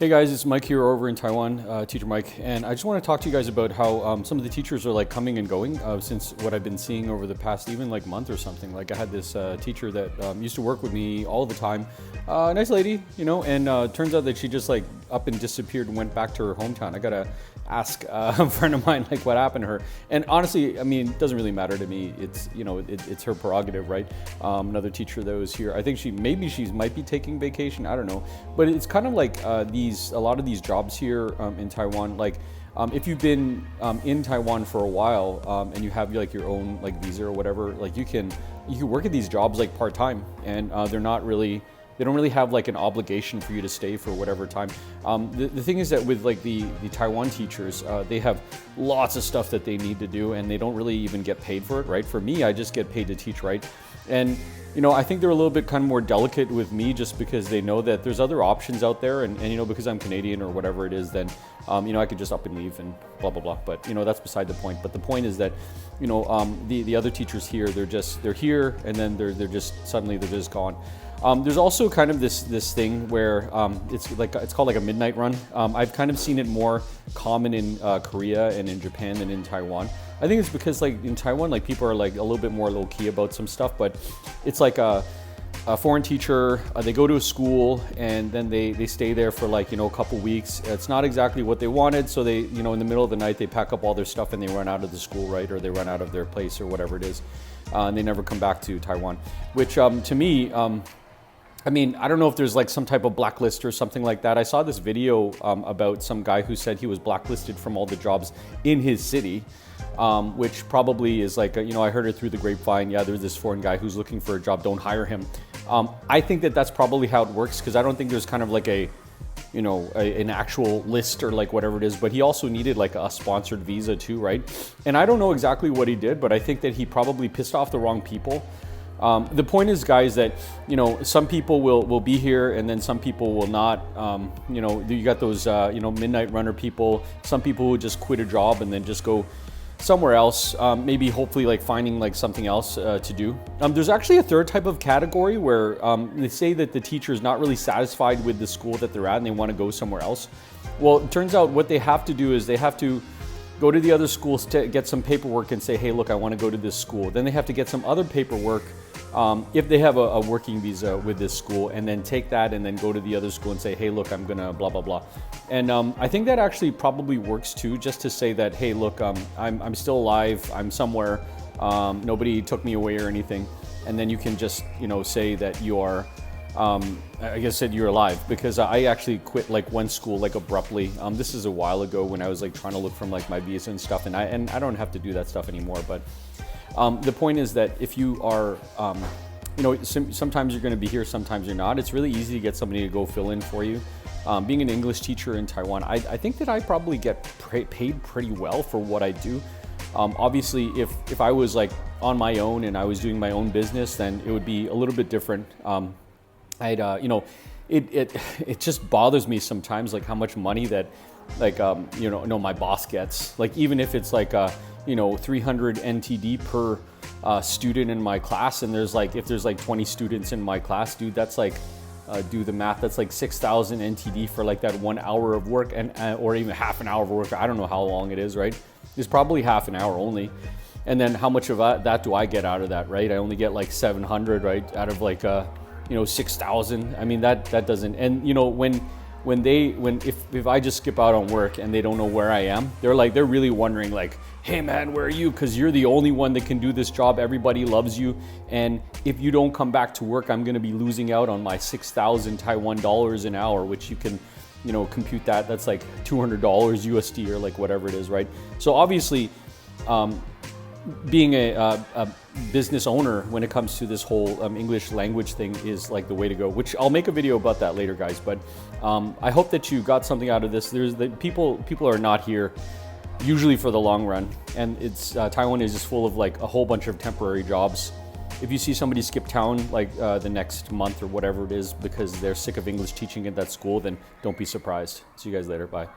Hey guys, it's Mike here over in Taiwan, Teacher Mike, and I just want to talk to you guys about how some of the teachers are like coming and going since what I've been seeing over the past even like month or something. Like I had this teacher that used to work with me all the time, nice lady, and turns out that she just like up and disappeared and went back to her hometown. I gotta ask a friend of mine like what happened to her, and honestly, I mean, it doesn't really matter to me. It's it's her prerogative, right? Another teacher that was here, I think she might be taking vacation. I don't know, but it's kind of like a lot of these jobs here in Taiwan, like if you've been in Taiwan for a while and you have like your own like visa or whatever, like you can work at these jobs like part-time, and they don't really have like an obligation for you to stay for whatever time. The thing is that with like the Taiwan teachers, they have lots of stuff that they need to do, and they don't really even get paid for it, right? For me, I just get paid to teach, right? And I think they're a little bit kind of more delicate with me just because they know that there's other options out there, and because I'm Canadian or whatever it is, then I could just up and leave and blah blah blah. But that's beside the point. But the point is that the other teachers here, they're here, and then they're just gone. There's also kind of this thing where it's called like a midnight run. I've kind of seen it more common in Korea and in Japan than in Taiwan. I think it's because like in Taiwan, like people are like a little bit more low key about some stuff, but it's like a foreign teacher, they go to a school and then they stay there for like a couple weeks. It's not exactly what they wanted, so they in the middle of the night they pack up all their stuff and they run out of the school, right? Or they run out of their place or whatever it is, and they never come back to Taiwan, which to me, I mean, I don't know if there's like some type of blacklist or something like that. I saw this video about some guy who said he was blacklisted from all the jobs in his city, which probably is like, I heard it through the grapevine. Yeah, there's this foreign guy who's looking for a job. Don't hire him. I think that that's probably how it works, because I don't think there's kind of like an actual list or like whatever it is. But he also needed like a sponsored visa too, right? And I don't know exactly what he did, but I think that he probably pissed off the wrong people. The point is, guys, that some people will be here and then some people will not. You got those midnight runner people. Some people who just quit a job and then just go somewhere else, maybe hopefully like finding like something else to do. There's actually a third type of category where they say that the teacher is not really satisfied with the school that they're at and they want to go somewhere else. Well, it turns out what they have to do is they have to go to the other schools to get some paperwork and say, hey, look, I want to go to this school. Then they have to get some other paperwork if they have a working visa with this school, and then take that and then go to the other school and say, hey, look, I'm gonna blah, blah, blah. And I think that actually probably works too, just to say that, hey, look, I'm still alive, I'm somewhere, nobody took me away or anything. And then you can just, say that you are, I guess said you're alive, because I actually quit like one school like abruptly. This is a while ago when I was like trying to look from like my visa and stuff, and I don't have to do that stuff anymore. But the point is that if you are, sometimes you're going to be here, sometimes you're not. It's really easy to get somebody to go fill in for you. Being an English teacher in Taiwan, I think that I probably get paid pretty well for what I do. Obviously, if I was like on my own and I was doing my own business, then it would be a little bit different. It just bothers me sometimes, like how much money that like my boss gets. Like even if it's like 300 NTD per student in my class, and if there's like 20 students in my class, dude, that's like do the math, that's like 6,000 NTD for like that 1 hour of work, and or even half an hour of work. I don't know how long it is, right? It's probably half an hour only. And then how much of that do I get out of that, right? I only get like 700, right, out of like 6,000. I mean, that doesn't, and if I just skip out on work and they don't know where I am, they're really wondering like, hey man, where are you? Because you're the only one that can do this job. Everybody loves you, and if you don't come back to work, I'm going to be losing out on my 6,000 Taiwan dollars an hour, which you can compute that's like $200 USD or like whatever it is, right? So obviously, being a business owner when it comes to this whole English language thing is like the way to go, which I'll make a video about that later, guys. But I hope that you got something out of this. There's the people are not here usually for the long run, and it's Taiwan is just full of like a whole bunch of temporary jobs. If you see somebody skip town like the next month or whatever it is because they're sick of English teaching at that school, then don't be surprised. See you guys later. Bye.